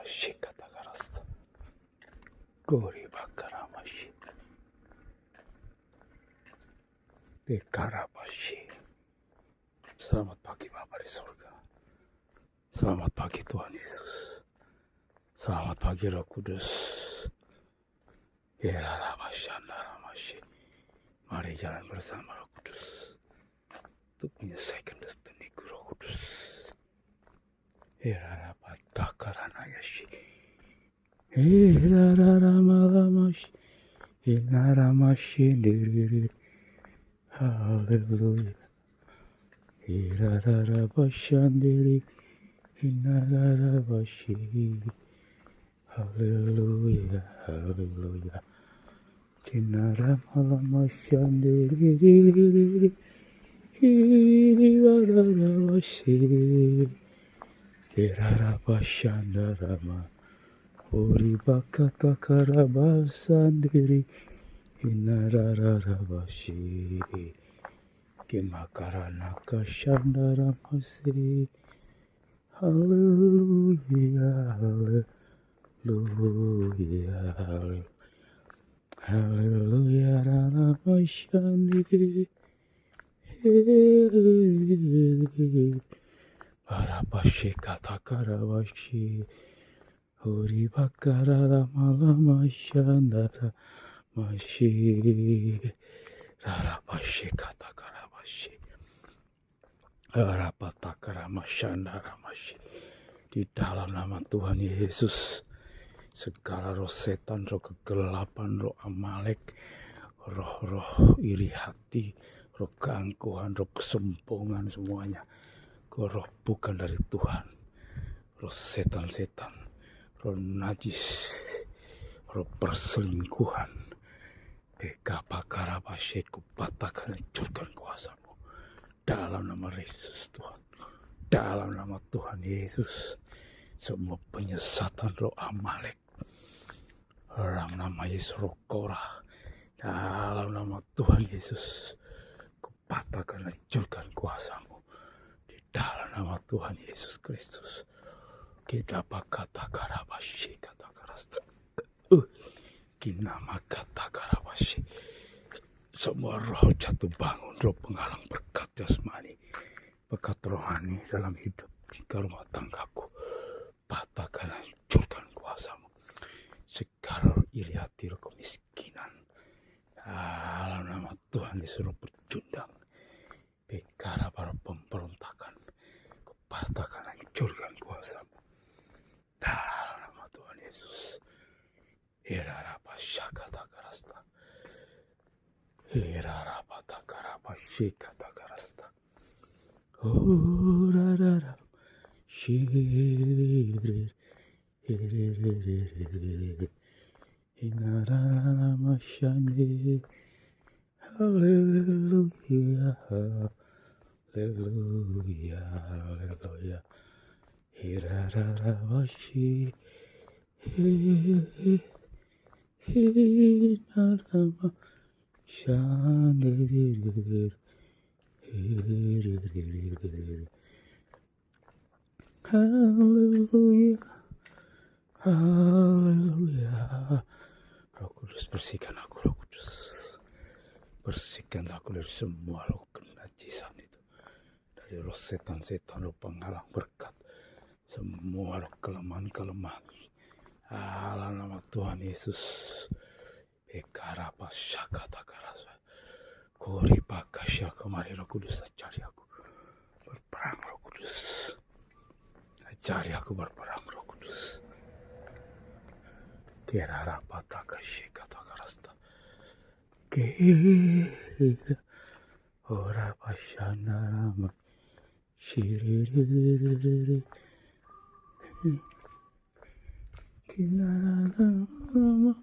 Karabashi kata karasta. Gori bakaramashi. Dekarabashi. Selamat pagi Bapa di surga. Selamat pagi Tuhan Yesus. Selamat pagi Roh Kudus. Yeraramashi. Mari jalan bersama Roh Kudus untuk menyelesaikan destiniku Roh Kudus. Yerarapatakaranayashi. Yeraramalamashi. Inaramashi diriri. Haleluya. Irararabashandiri. Inararabashi. Haleluya. Haleluya. Inaramalamashandi. Irararabashi. Irarabashandarama. Uribakata karabasandiri. Inararabashi. Kimakaranaka shandaramasi. Haleluya. Haleluya. Haleluya. Raramashandi. Arabashi katakarabashi. Uribakaramalamamashandara. Mashi. Rarabashi katakarabashi. Arapatakaramashyandaramashi. Di dalam nama Tuhan Yesus, segala roh setan, roh kegelapan, roh Amalek, roh-roh iri hati, roh keangkuhan, roh kesombongan, semuanya roh bukan dari Tuhan. Roh setan-setan, roh najis, roh perselingkuhan, Bekapakarabashe, kupatahkan, hancurkan kuasamu dalam nama Yesus Tuhan. Dalam nama Tuhan Yesus, semua penyesatan roh Amalek, dalam nama Yesus roh Korah, dalam nama Tuhan Yesus, kupatahkan, hancurkan kuasamu di dalam nama Tuhan Yesus Kristus. Kita kata karabashi kata karasta. Kinama kata karabashi. Semua roh jatuh bangun, roh penghalang berkat jasmani, berkat rohani dalam hidup di rumah tanggaku, patahkan, hancurkan kuasamu. Segala iri hati, roh kemiskinan, dalam nama Tuhan disuruh berjundang. Perkara para pemberontakan, patahkan, hancurkan kuasamu dalam nama Tuhan Yesus. Irarapashakatakarasta. Irarapatakaramashikatakarasta. Urarara. Shirir. Inararamashani. Hallelujah. Hallelujah. Hallelujah. Irararabashi. Inarama. Shandirir. Hallelujah. Hallelujah. Roh Kudus, bersihkan aku, Roh Kudus. Bersihkan aku dari semua roh kenajisan itu. Dari roh setan-setan, roh penghalang berkat. Semua roh kelemahan-kelemahan. Dalam nama Tuhan Yesus. Bekarapas syakatakarasa. Koripakasya, kemari Roh Kudus, ajari aku berperang Roh Kudus. Ajari aku berperang Roh Kudus. Kerarapatakashi katakarasta. Kera ora pasyanarama. Shiriri. Kinarama.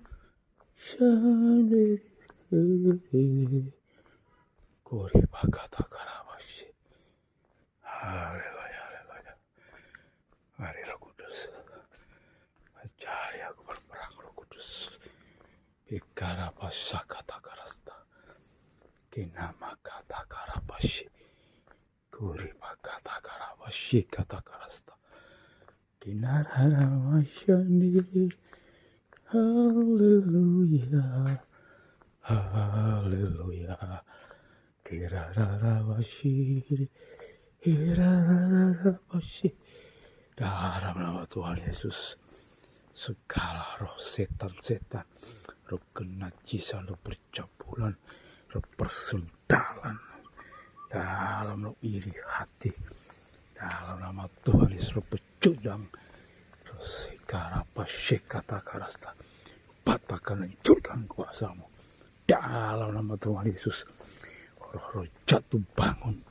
Shandiri. Koripakatakaravashi. Haleluya, haleluya. Mari Roh Kudus, ajari aku berperang Roh Kudus. Bikarapasakatakarasta. Kinamakatakaravashi. Koripakatakaravashi katakarasta. Kinararamashandiri. Hallelujah. Hallelujah. Kirararabashiri. Kirararabashi. Dalam nama Tuhan Yesus, segala roh setan-setan, roh kenajisan, roh percabulan, roh persundalan, dalam roh iri hati, dalam nama Tuhan Yesus, roh pecundang, roh sekarapashekata karasta, patahkan hancurkan kuasamu, dalam nama Tuhan Yesus, roh jatuh bangun,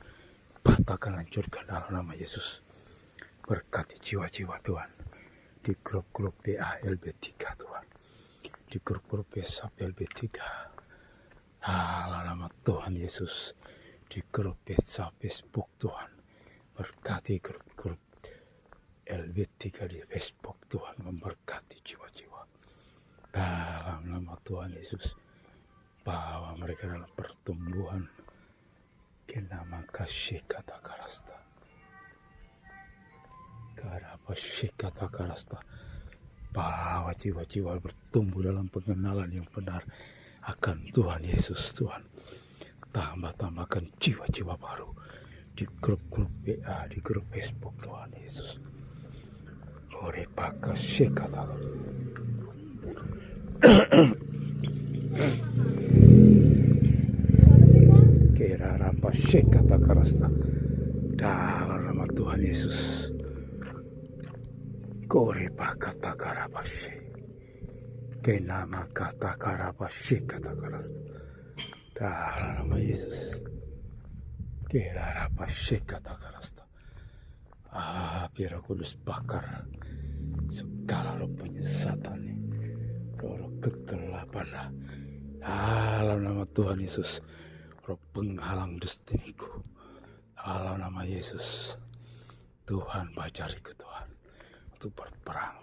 patahkan hancurkan dalam nama Yesus. Berkati jiwa-jiwa Tuhan di grup-grup BALB3 Tuhan, di grup-grup WhatsApp LB3, dalam nama Tuhan Yesus, di grup WhatsApp Facebook Tuhan, berkati grup-grup LB3 di Facebook Tuhan, memberkati jiwa-jiwa dalam nama Tuhan Yesus, bawa mereka dalam pertumbuhan kenama kasih kata karasta. Karapashikata karasta, bawa jiwa-jiwa bertumbuh dalam pengenalan yang benar akan Tuhan Yesus. Tuhan, tambahkan jiwa-jiwa baru di grup-grup WA, di grup Facebook Tuhan Yesus. Korepakashikata Kerarapashikata karasta, dalam nama Tuhan Yesus. Kore pakata karabashi, kenama kata karabashi kata karasta, dalam nama Yesus. Kerarabashi kata karasta. Biar Kudus bakar segala roh penyesatan, roh kegelapan, dalam nama Tuhan Yesus. Roh penghalang destiniku, dalam nama Yesus. Tuhan bajariku Tuhan, untuk berperang,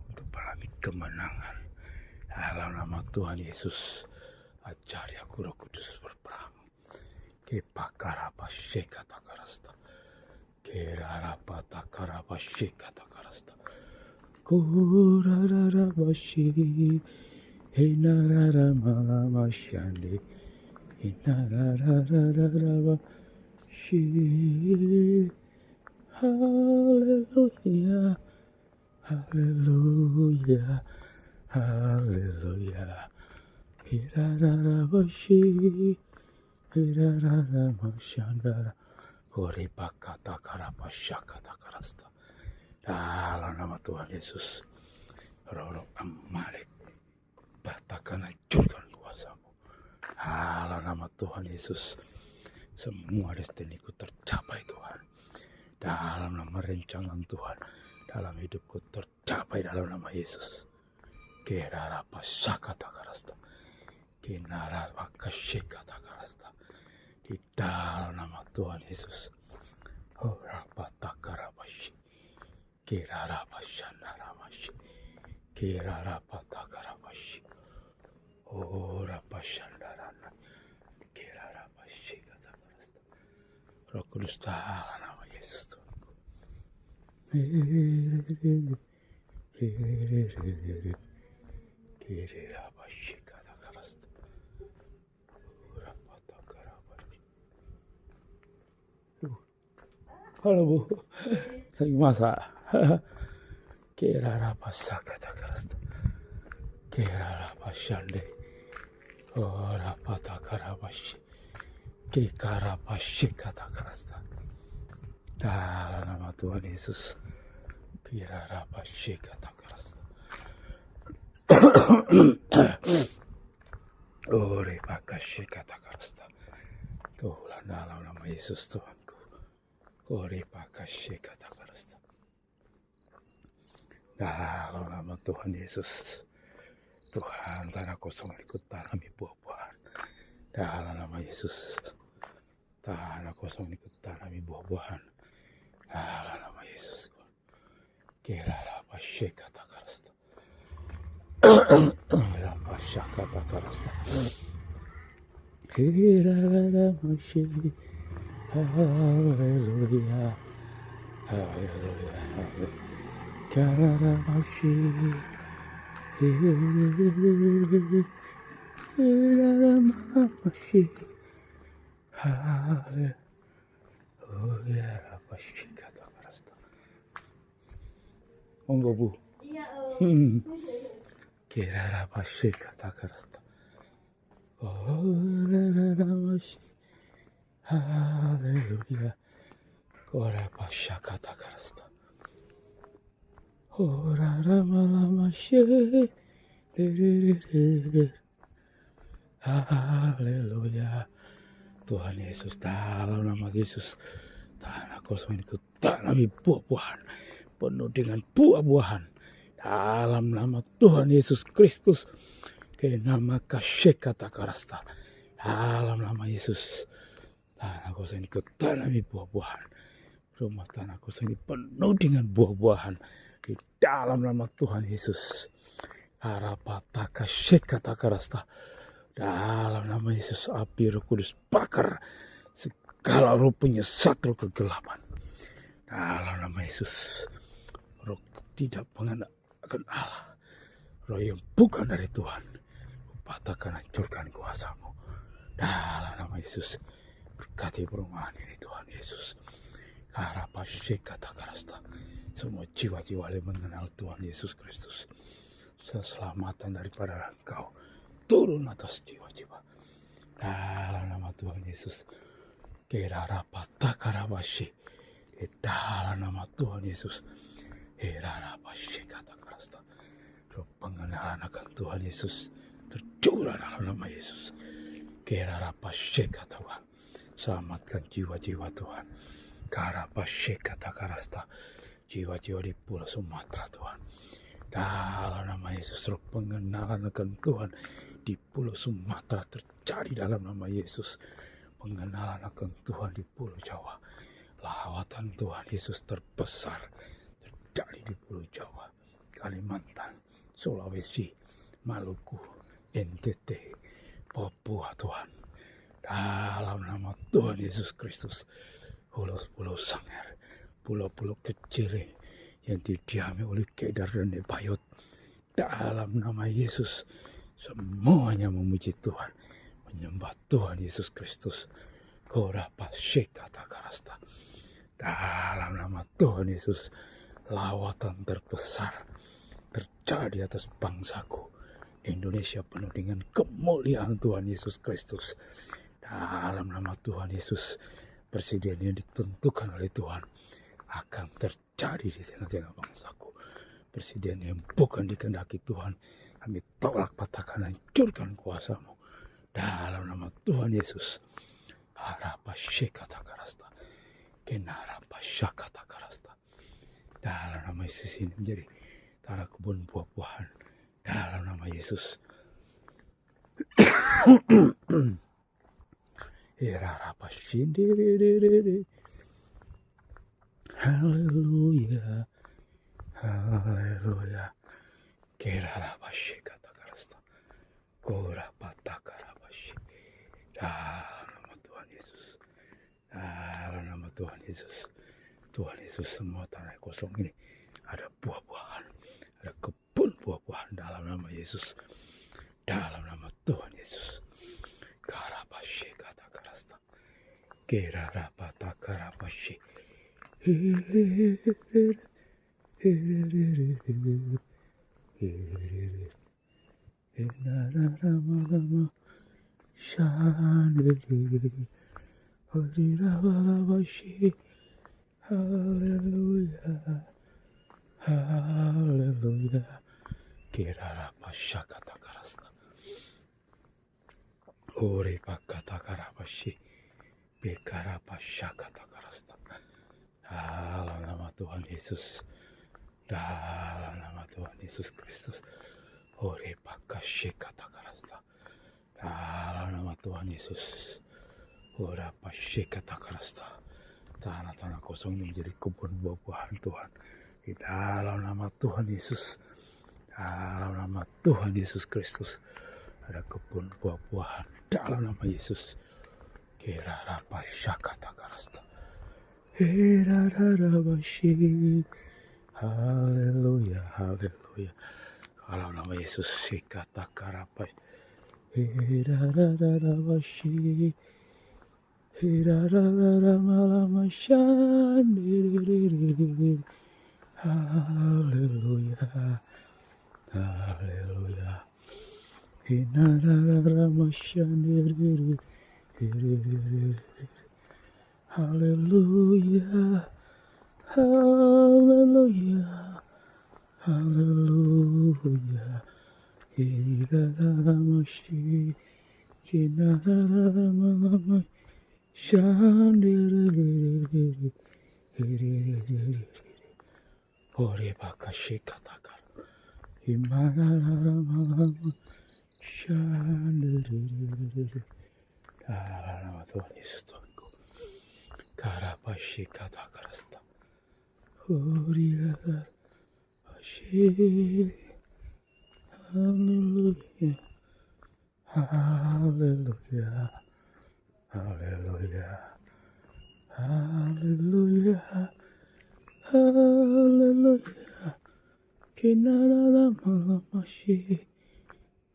untuk mengalami kemenangan, dalam nama Tuhan Yesus. Ajari aku Roh Kudus berperang. Kepakarapashekata karasta, kerarapata karapashekata karasta, kurararabashi, hinararamalabashandi, hinarararabashi. Hallelujah, hallelujah, hallelujah. Hirararabashi, hirararamashandara, koripakata karapashakata karasta. Dalam nama Tuhan Yesus, roh Amalek, patahkan hancurkan kuasamu. Dalam nama Tuhan Yesus, semua destiniku tercapai Tuhan. Dalam nama rencangan Tuhan dalam hidupku tercapai dalam nama Yesus. Kerarapashakata karasta, kinarapakashikata karasta, di dalam nama Tuhan Yesus. Orapatakaramashi, kirarapashanaramashi, kirarapatakaramashi, orapashandarana, kirarapashikata karasta. Roh Kudus dalam nama Yesus Tuhan. Kirarapashikata karasta, orapatakaramashi. Halo Bu, lagi masak. Kerarapashakata karasta, kerarapashande, orapatakaramashi, kikarapashikata karasta. Dalam nama Tuhan Yesus, kirarapashikata karasta. Orepakashikata karasta. Tuhan, dalam nama Yesus Tuhanku, orepakashikata karasta. Dalam nama Tuhan Yesus, Tuhan, tanah kosong ikut tanami buah-buahan. Dalam nama Yesus, tanah kosong ikut tanami buah-buahan. Dalam nama Yesus, kirarapashikata karasta, kirarapashakata karasta, kirarapashikata. Haleluya, haleluya, haleluya. Kararabashi. Kararabashi. Haleluya. Rabashi kata karasta. Monggo Bu. Iya, Kararabashi kata karasta. Kararabashi. Haleluya. Korabashi kata karasta. Oraramalamashi. Haleluya. Tuhan Yesus, dalam nama Yesus, tanah kosong ini kutanami buah-buahan, penuh dengan buah-buahan. Dalam nama Tuhan Yesus Kristus, ke nama kasih kata karasta. Dalam nama Yesus, tanah kosong ini kutanami buah-buahan. Rumah tanah kosong ini penuh dengan buah-buahan. Di dalam nama Tuhan Yesus, harapata kasih kata karasta. Dalam nama Yesus, api Roh Kudus bakar segala roh penyesat, roh kegelapan. Dalam nama Yesus, roh tidak mengenal akan Allah, roh yang bukan dari Tuhan, patahkan, hancurkan kuasamu. Dalam nama Yesus, berkati perumahan ini Tuhan Yesus. Harapasyik kata karasta, semua jiwa-jiwa yang mengenal Tuhan Yesus Kristus, keselamatan daripada Engkau turun atas jiwa-jiwa. Dalam nama Tuhan Yesus. Kerarapata karabashi. Dalam nama Tuhan Yesus. Kerarabashi kata karasta. Roh pengenalan akan Tuhan Yesus tercurah dalam nama Yesus. Kerarabashi kata Tuhan. Selamatkan jiwa-jiwa Tuhan. Karabashi kata karasta. Jiwa-jiwa di Pulau Sumatera Tuhan. Dalam nama Yesus, roh pengenalan akan Tuhan di Pulau Sumatera terjadi dalam nama Yesus. Pengenalan akan Tuhan di Pulau Jawa. Lawatan Tuhan Yesus terbesar terjadi di Pulau Jawa, Kalimantan, Sulawesi, Maluku, NTT, Papua Tuhan. Dalam nama Tuhan Yesus Kristus, pulau-pulau Sangir, pulau-pulau kecil yang didiami oleh Kedar dan Nebayot. Dalam nama Yesus, semuanya memuji Tuhan, menyembah Tuhan Yesus Kristus. Korapasyik kata karasta. Dalam nama Tuhan Yesus, lawatan terbesar terjadi atas bangsaku Indonesia penuh dengan kemuliaan Tuhan Yesus Kristus. Dalam nama Tuhan Yesus, presiden yang ditentukan oleh Tuhan akan terjadi di tengah-tengah bangsaku. Presiden yang bukan dikehendaki Tuhan, kami tolak, patahkan, hancurkan kuasamu. Dalam nama Tuhan Yesus. Harapasyik kata karasta. Kenarapasyik kata karasta. Dalam nama Yesus ini menjadi tanah kebun buah-buahan. Dalam nama Yesus. Harapasyik. Haleluya. Haleluya. Kerarabashi kata karasta. Korapata karabashi. Dalam nama Tuhan Yesus. Dalam nama Tuhan Yesus. Tuhan Yesus, semua tanah kosong ini ada buah-buahan. Ada kebun buah-buahan dalam nama Yesus. Dalam nama Tuhan Yesus. Karabashi kata karasta. Kerarapata karabashi. Haleluya, haleluya. Kirarapasya kata karasta. Ore pakata karapashi. Bekarapasya kata karasta. Dalam nama Tuhan Yesus. Dalam nama Tuhan Yesus Kristus. Ore pakashe kata karasta. Dalam nama Tuhan Yesus. Ora pashe kata karasta. Tanah-tanah kosong ini menjadi kebun buah-buahan Tuhan. Di dalam nama Tuhan Yesus. Dalam nama Tuhan Yesus Kristus. Ada kebun buah-buahan. Dalam nama Yesus. Kirarapasya kata karasta. Kirarabashi. Haleluya, haleluya. Kalau nama Yesus sikata karapai. Hirarararabashi. Hirarararamalamasyandiri. Haleluya, haleluya. Hinarararamashandiri. Haleluya, haleluya, haleluya. Hirararamashi. Hinarararamashandiri. Ore bakashi katakar. Himarararamashandiri. Nama Tuhan Yesus Tuhanku. Karapashi katakarasta. Horiarapashi. Haleluya. Haleluya. Haleluya. Haleluya. Haleluya. Kinararamalamashi.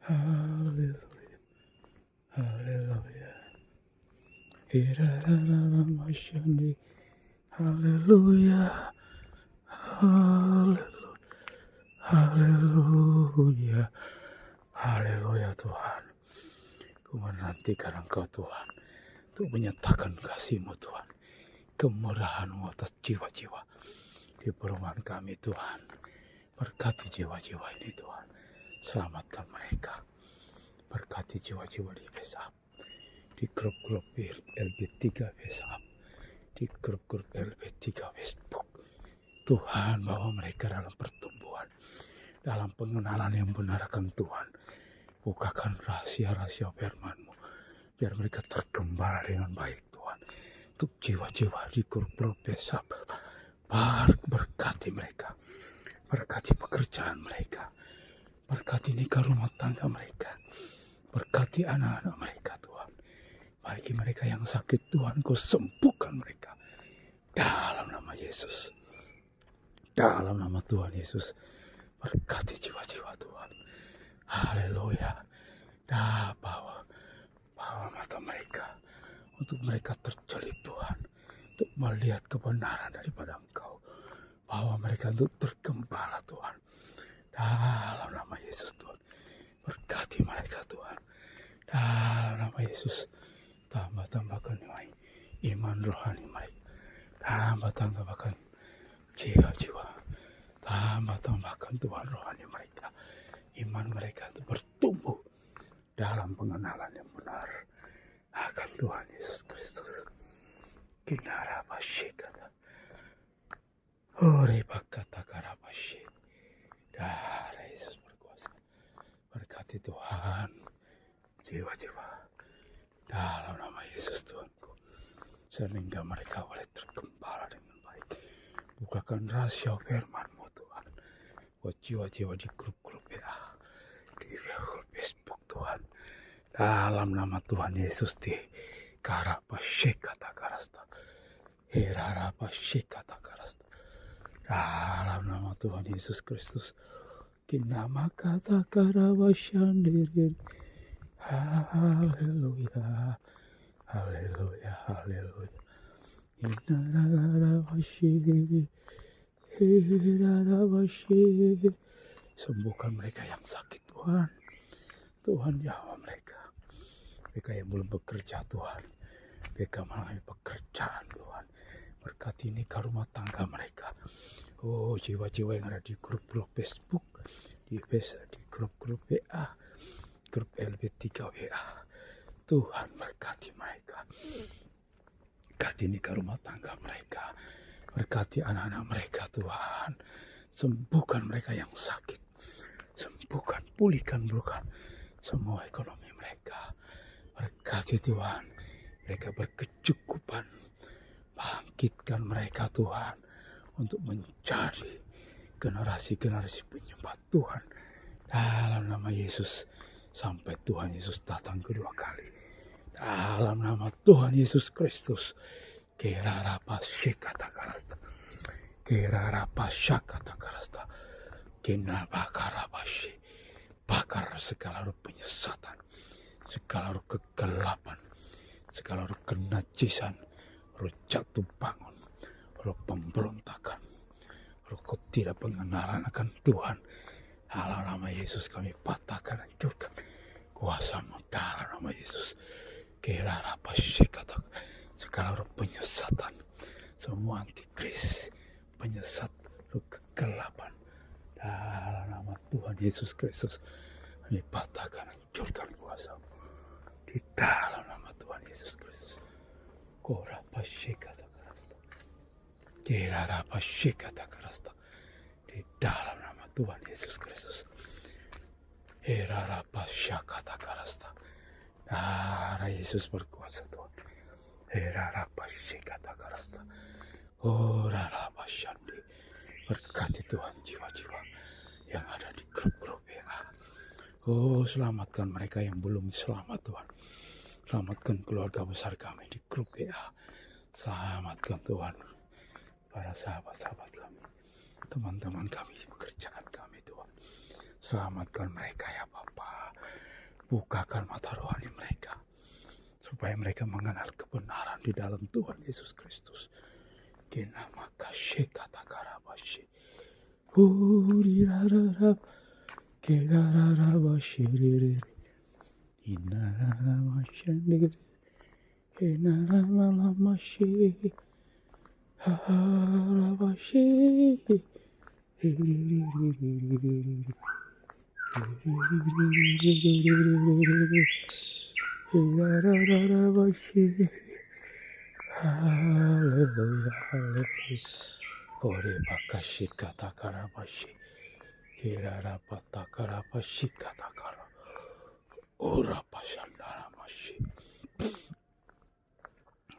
Haleluya. Haleluya. Hirarararamashandi. Haleluya. Haleluya. Haleluya. Haleluya Tuhan. Ku menantikan Engkau Tuhan, untuk menyatakan kasih-Mu Tuhan, kemurahan-Mu atas jiwa-jiwa di perumahan kami Tuhan. Berkati jiwa-jiwa ini Tuhan, selamatkan mereka. Berkati jiwa-jiwa di WhatsApp, di grup-grup LB3 WhatsApp, di grup-grup LB3 Facebook. Tuhan, bawa mereka dalam pertumbuhan, dalam pengenalan yang benar akan Tuhan. Bukakan rahasia-rahasia firman-Mu, biar mereka tergembala dengan baik Tuhan. Untuk jiwa-jiwa di grup-grup WhatsApp, berkati mereka, berkati pekerjaan mereka, berkati nikah rumah tangga mereka, berkati anak-anak mereka Tuhan. Bagi mereka yang sakit Tuhan, Kau sembuhkan mereka dalam nama Yesus. Dalam nama Tuhan Yesus, berkati jiwa-jiwa Tuhan. Haleluya. Bawa mata mereka, untuk mereka terjolid Tuhan, untuk melihat kebenaran daripada Engkau. Bawa mereka untuk tergembala Tuhan. Dalam nama Yesus Tuhan, berkati mereka Tuhan. Dalam nama Yesus, tambahkan iman rohani mereka. Tambahkan jiwa-jiwa. Tambahkan Tuhan rohani mereka. Iman mereka itu bertumbuh dalam pengenalan yang benar akan Tuhan Yesus Kristus. Kinarabashikata. Ore bakata karabashi. Darah Yesus berkuasa. Berkati Tuhan jiwa-jiwa dalam nama Yesus Tuhanku, sehingga mereka boleh tergembala dengan baik. Bukakan rahasia firman-Mu Tuhan, buat jiwa-jiwa di grup-grup WA, di Facebook Tuhan. Dalam nama Tuhan Yesus di karapashikata karasta. Hirarapashikata karasta. Dalam nama Tuhan Yesus Kristus. Kinama kata karawashandiri. Haleluya. Haleluya. Haleluya. Hirarapashiri. Hirarapashiri. Sembuhkan mereka yang sakit Tuhan. Tuhan jawab mereka. Mereka yang belum bekerja Tuhan, mereka mengalami pekerjaan Tuhan. Berkati nikah rumah tangga mereka. Oh, jiwa-jiwa yang ada di grup-grup Facebook, di grup-grup WA, grup LB3 WA. Tuhan berkati mereka. Berkati nikah rumah tangga mereka. Berkati anak-anak mereka Tuhan. Sembuhkan mereka yang sakit. Sembuhkan, pulihkan, semua ekonomi mereka. Berkati Tuhan, mereka berkecukupan. Bangkitkan mereka Tuhan, untuk menjadi generasi-generasi penyembah Tuhan. Dalam nama Yesus, sampai Tuhan Yesus datang kedua kali. Dalam nama Tuhan Yesus Kristus. Kerarapashikata karasta. Kerarapashakata karasta. Kena bakarabashi. Bakar segala roh penyesatan, segala roh kegelapan, segala roh kenajisan, roh jatuh bangun, roh pemberontakan, roh ketidakpengenalan akan Tuhan. Dalam nama Yesus kami patahkan, hancurkan kuasa-Mu dalam nama Yesus. Segala roh penyesatan, semua antikris, penyesat, roh kegelapan, dalam nama Tuhan Yesus Kristus kami patahkan, hancurkan kuasa-Mu di dalam nama Tuhan Yesus Kristus. Di dalam nama Tuhan Yesus Kristus. Darah Yesus berkuasa Tuhan. Berkati Tuhan jiwa-jiwa yang ada di grup-grup WA. Oh, selamatkan mereka yang belum selamat Tuhan. Selamatkan keluarga besar kami di grup WA. Selamatkan Tuhan para sahabat-sahabat kami, teman-teman kami, pekerjaan kami Tuhan. Selamatkan mereka ya Bapa. Bukakan mata rohani mereka supaya mereka mengenal kebenaran di dalam Tuhan Yesus Kristus. Kena makasih kata karabashi. Urirararab. Kerararabashi. Inararabashi. Kenararabashi. Harabashi. Haleluya, haleluya. Ore bakashi kata karabashi. Kirara pata karabashi kata kara. Ora pasandara mashi.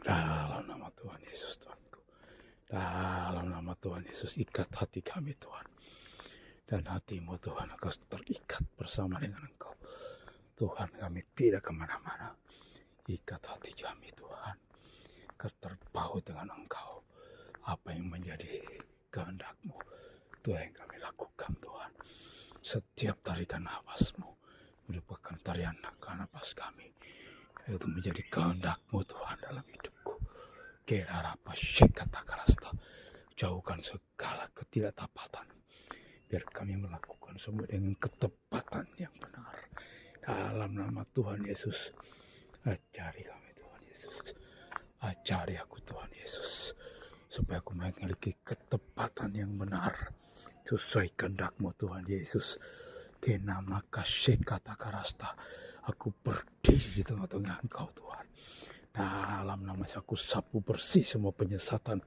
Dalam nama Tuhan Yesus Tuhanku. Dalam nama Tuhan Yesus, ikat hati kami Tuhan. Dan hatimu Tuhan akan terikat bersama dengan Engkau. Tuhan, kami tidak kemana-mana. Ikat hati kami Tuhan, agar terpaut dengan Engkau. Apa yang menjadi kehendak-Mu, Tuhan, yang kami lakukan Tuhan. Setiap tarikan nafas-Mu merupakan tarian nafas kami. Itu menjadi kehendak-Mu Tuhan dalam hidupku. Kerarapa syekata karasta. Jauhkan segala ketidaktepatan. Biar kami melakukan semua dengan ketepatan yang benar. Dalam nama Tuhan Yesus. Ajari kami Tuhan Yesus. Ajari aku Tuhan Yesus. Supaya aku memiliki ketepatan yang benar. Sesuai kehendak-Mu Tuhan Yesus. Kena maka syekata karasta. Aku berdiri di tengah-tengah Engkau Tuhan. Dalam nama aku sapu bersih semua penyesatan,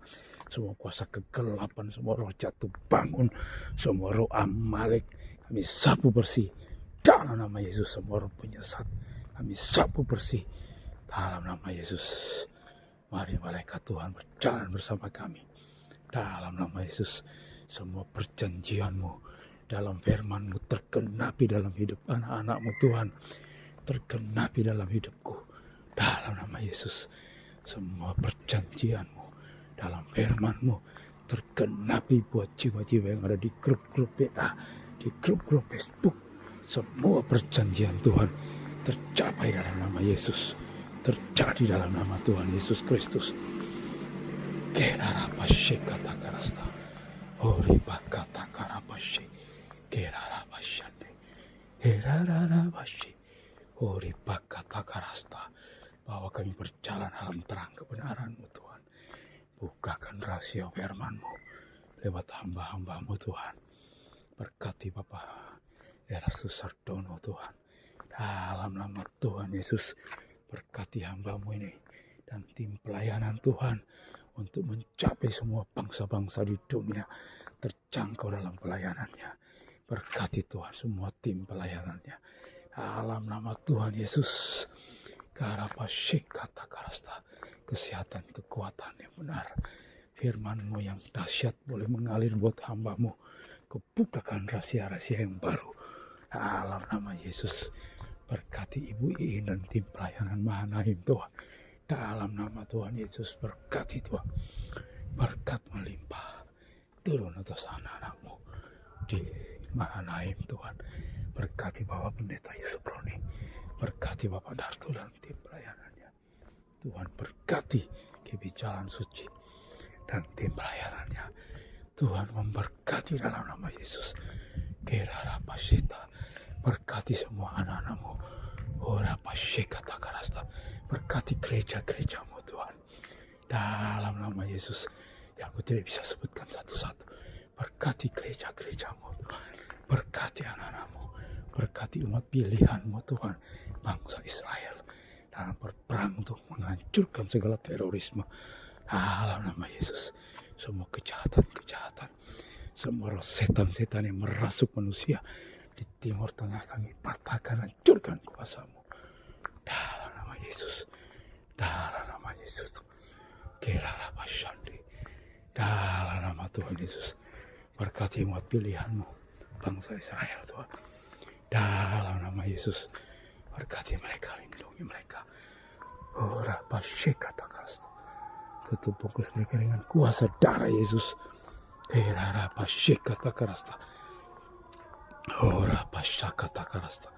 semua kuasa kegelapan, semua roh jatuh bangun, semua roh Amalek. Kami sapu bersih dalam nama Yesus. Semua roh penyesat kami sapu bersih dalam nama Yesus. Mari malaikat Tuhan berjalan bersama kami dalam nama Yesus. Semua perjanjian-Mu dalam firman-Mu tergenapi dalam hidup anak-anak-Mu Tuhan. Tergenapi dalam hidupku dalam nama Yesus. Semua perjanjian-Mu dalam firman-Mu tergenapi buat jiwa-jiwa yang ada di grup-grup WA, di grup-grup Facebook. Semua perjanjian Tuhan tercapai dalam nama Yesus, terjadi dalam nama Tuhan Yesus Kristus. Kerarapashe kata karasta, oriba kata karapashe, kerarapashande, kerarapashe, oriba kata karasta. Bahwa kami berjalan dalam terang kebenaran-Mu Tuhan. Bukakan rahasia firman-Mu lewat hamba-hamba-Mu Tuhan. Berkati Bapak Erastus Sardono Tuhan. Dalam nama Tuhan Yesus, berkati hamba-Mu ini dan tim pelayanan Tuhan untuk mencapai semua bangsa-bangsa di dunia terjangkau dalam pelayanannya. Berkati Tuhan semua tim pelayanannya. Dalam nama Tuhan Yesus. Karapasik kata karasta, kesehatan, kekuatan yang benar. Firman-Mu yang dahsyat boleh mengalir buat hamba-Mu. Kebukakan rahasia-rahasia yang baru. Dalam nama Yesus, berkati Ibu Iin dan tim pelayanan Mahanaim Tuhan. Dalam nama Tuhan Yesus, berkati Tuhan. Berkat melimpah turun atas anak-anak-Mu. di Mahanaim Tuhan. Berkati Bapak Pendeta Yusuf Roni, berkati Bapak Darto dan tim pelayanannya. Tuhan berkati KB Jalan Suci dan tim pelayanannya. Tuhan memberkati dalam nama Yesus. Kerara Pasita, berkati semua anak-anakmu. Ora Pasika Takarasta, berkati gereja-gerejamu Tuhan. Dalam nama Yesus, yang aku tidak bisa sebutkan satu-satu. Berkati gereja-gerejamu Tuhan. Berkati anak-anakmu. Berkati umat pilihanmu Tuhan. Bangsa Israel dalam berperang untuk menghancurkan segala terorisme. Dalam nama Yesus, semua kejahatan-kejahatan, semua roh setan-setan yang merasuk manusia di timur tengah kami patahkan, hancurkan kuasamu. Dalam nama Yesus, dalam nama Yesus. Kerara Pasyandi, dalam nama Tuhan Yesus. Berkati umat pilihanmu, bangsa Israel Tuhan. Dalam nama Yesus, berkati mereka, lindungi mereka. Ora Pasyika Takarasta, tutup fokus mereka dengan kuasa darah Yesus. Kerara Pasyika Takarasta, Ora Pasyaka Takarasta,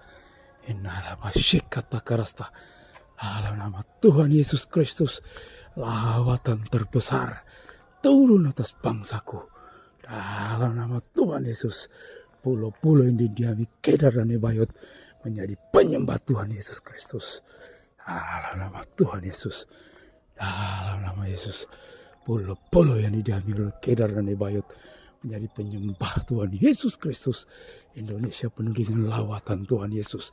Inara Pasyika Takarasta. Dalam nama Tuhan Yesus Kristus, lawatan terbesar turun atas bangsaku. Dalam nama Tuhan Yesus, pulau-pulau yang didiami Kedar dan Nebayot menjadi penyembah Tuhan Yesus Kristus. Dalam nama Tuhan Yesus, dalam nama Yesus, pulau-pulau yang didiami oleh Kedar dan Nebayot menjadi penyembah Tuhan Yesus Kristus. Indonesia penuh dengan lawatan Tuhan Yesus.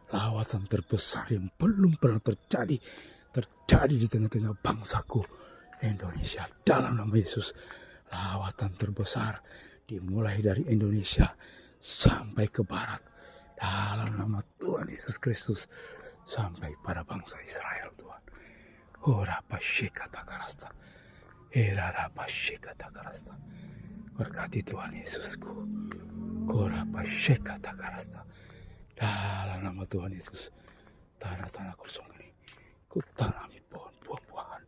Lawatan terbesar yang belum pernah terjadi di tengah-tengah bangsaku Indonesia. Dalam nama Yesus, lawatan terbesar dimulai dari Indonesia sampai ke barat. Dalam nama Tuhan Yesus Kristus, sampai pada bangsa Israel Tuhan. Ora Pasyika Takarasta, Erara Pasyika Takarasta. Berkati Tuhan Yesusku. Ora Pasyika Takarasta. Dalam nama Tuhan Yesus, tanah-tanah kosong ini ku tanami pohon buah-buahan.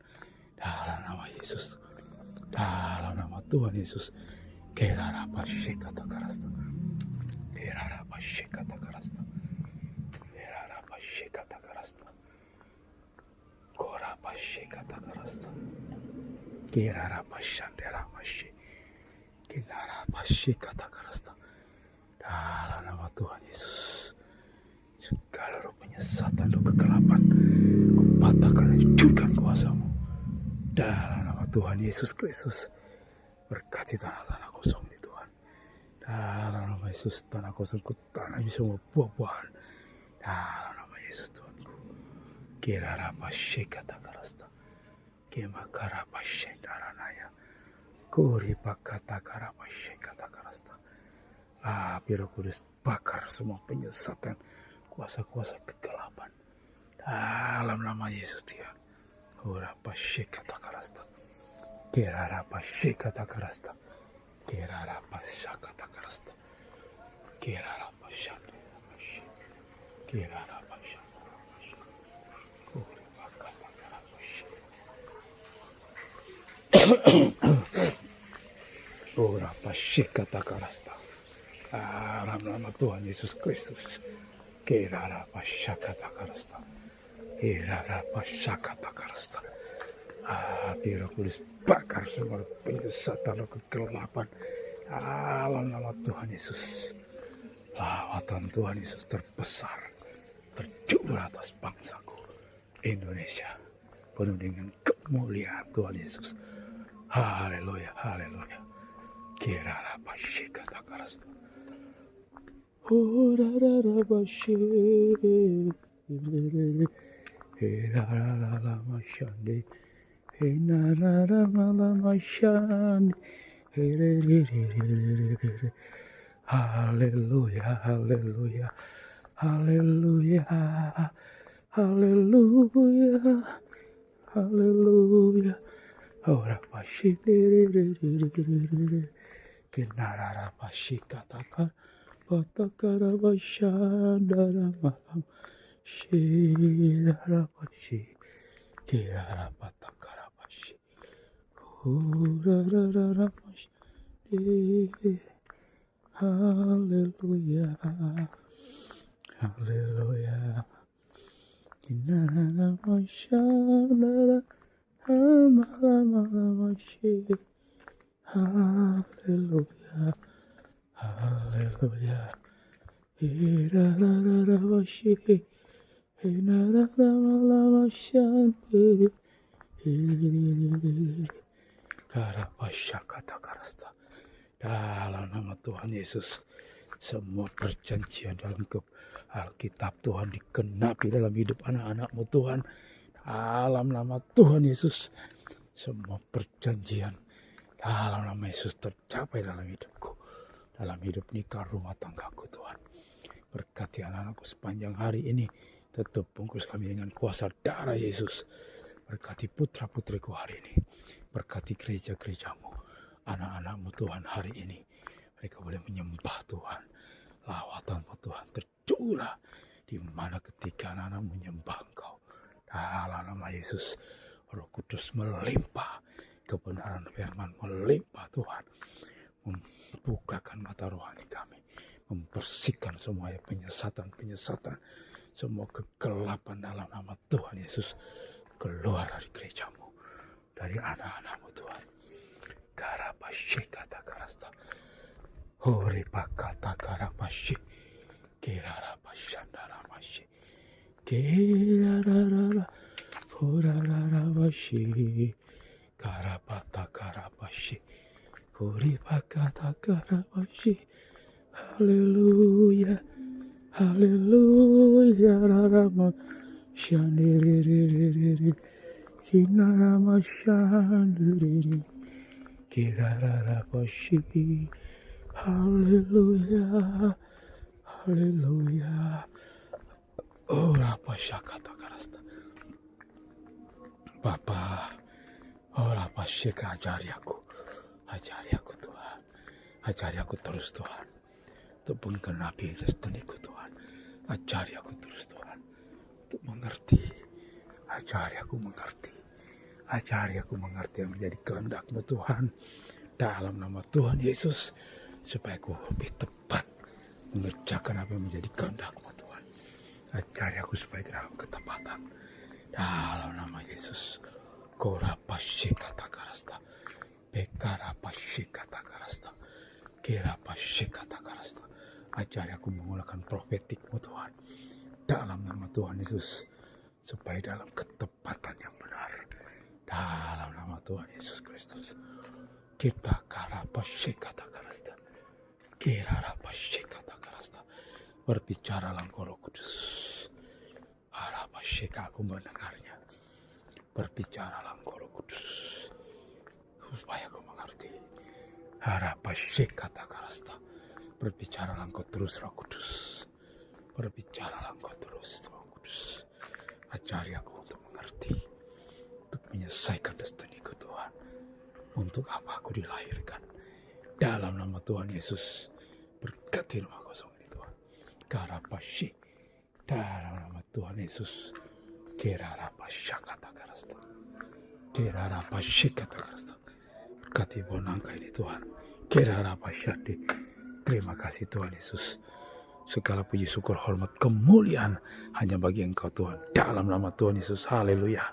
Dalam nama Yesus, dalam nama Tuhan Yesus. Kerara Pasyika Takarasta, Kerara Pasyika Takarasta, Kerara Pasyika Takarasta, Kora Pasyika Takarasta, Kerara Pasyandera Masyi, Kerara Pasyika Takarasta. Dalam nama Tuhan Yesus, segala roh penyesatan, roh kegelapan, kupatahkan, hancurkan kuasamu. Dalam nama Tuhan Yesus Kristus, berkati tanah-tanah kosong ini Tuhan. Dalam nama Yesus, tanah kosong ku tanami semua buah-buahan. Dalam nama Yesus Tuhanku. Kirara Pasyika Takarasta, Kemakara Pasyendaranaya, Kuri Pakata Kara Pasyika Takarasta. Api Roh Kudus bakar semua penyesatan, kuasa-kuasa kegelapan. Dalam nama Yesus Tuhan. Ora Pasyika Takarasta, Kerara Pasyika Takarasta, Kerara Pasyaka Takarasta, Kerara Pasyaka Takarasta, Kerara Pasyaka Takarasta, Kuri Pakata Kara Pasyika. Ora Pasyika Takarasta. Dalam nama Tuhan Yesus Kristus. Kerara Pasyaka Takarasta, Kerara Pasyaka Takarasta. Api Roh Kudus bakar semua penyesatan, roh kegelapan. Dalam nama Tuhan Yesus, lawatan Tuhan Yesus terbesar terjun atas bangsaku Indonesia, penuh dengan kemuliaan Tuhan Yesus. Haleluya, haleluya. Kirara Pasyika Takarasta. Ora rara Pasyika, Rara Masyande. Enarara Malamashani. Haleluya, haleluya, haleluya, haleluya, haleluya. Ora Pasyika, Kenarara Pasyika Takar, Patakara Pasyandara Malam, Shirara Pasyika, Kirara Patakara Pasyika. Haleluya, haleluya, haleluya. Inara masyadara amalamashi, haleluya, haleluya. Irarara mashi, inara malamasyandiri, karapasya kata karasta. Dalam nama Tuhan Yesus, semua perjanjian dalam Alkitab Tuhan dikenapi dalam hidup anak-anak-Mu Tuhan. Dalam nama Tuhan Yesus, semua perjanjian dalam nama Yesus tercapai dalam hidupku, dalam hidup nikah rumah tanggaku Tuhan. Berkati anak-anakku sepanjang hari ini, tetap bungkus kami dengan kuasa darah Yesus. Berkati putra-putriku hari ini, berkati gereja-gerejamu, anak-anak-Mu Tuhan hari ini. Mereka boleh menyembah Tuhan, lawatan-Mu Tuhan tercurah, di mana ketika anak-anak menyembah Engkau, dalam nama Yesus, Roh Kudus melimpah, kebenaran firman melimpah Tuhan, membukakan mata rohani kami, membersihkan semua penyesatan-penyesatan, semua kegelapan dalam nama Tuhan Yesus, keluar dari gerejamu, dari anak-anak-Mu Tuhan. Karapashi kata karasta, hori pakata karapashi, kirarapashandara mashi, kirarara, horararapashi, karapata karapashi, hori pakata karapashi. Haleluya, haleluya, rarama shandiriri, kinarama shandiriri, kirararapashi. Haleluya, haleluya. Oh, rapasya kata karasta. Bapa, oh rapasya ajari aku Tuhan, ajari aku terus Tuhan, untuk menggenapi destiniku Tuhan. Ajari aku terus Tuhan, untuk mengerti. Ajari aku mengerti yang menjadi kehendak-Mu Tuhan. Dalam nama Tuhan Yesus, supaya aku lebih tepat mengerjakan apa yang menjadi kehendak-Mu Tuhan. Ajari aku supaya dalam ketepatan. Dalam nama Yesus, Korapashi kata karasta, Bekarapashi kata karasta, Kirapashi kata karasta. Ajari aku menggunakan profetik-Mu Tuhan, dalam nama Tuhan Yesus, supaya dalam ketepatan yang benar. Dalam nama Tuhan Yesus Kristus, kita karapashi kata karasta, Kirarapashi kata karasta. Berbicaralah Engkau Roh Kudus, harapashi aku mendengarnya. Berbicaralah Engkau Roh Kudus, supaya aku mengerti. Harapashi kata karasta. Berbicaralah Engkau terus Roh Kudus, berbicaralah Engkau terus Roh Kudus. Ajari aku untuk mengerti, untuk menyelesaikan destiniku Tuhan. Untuk apa aku dilahirkan. Dalam nama Tuhan Yesus, berkati rumah kosong ini Tuhan. Karapashi, dalam nama Tuhan Yesus. Kirarapasya kata karasta, Kirarapashi kata karasta. Berkati bonangka ini Tuhan. Kirarapasyadi. Terima kasih Tuhan Yesus. Segala puji syukur hormat kemuliaan hanya bagi Engkau Tuhan. Dalam nama Tuhan Yesus. Haleluya.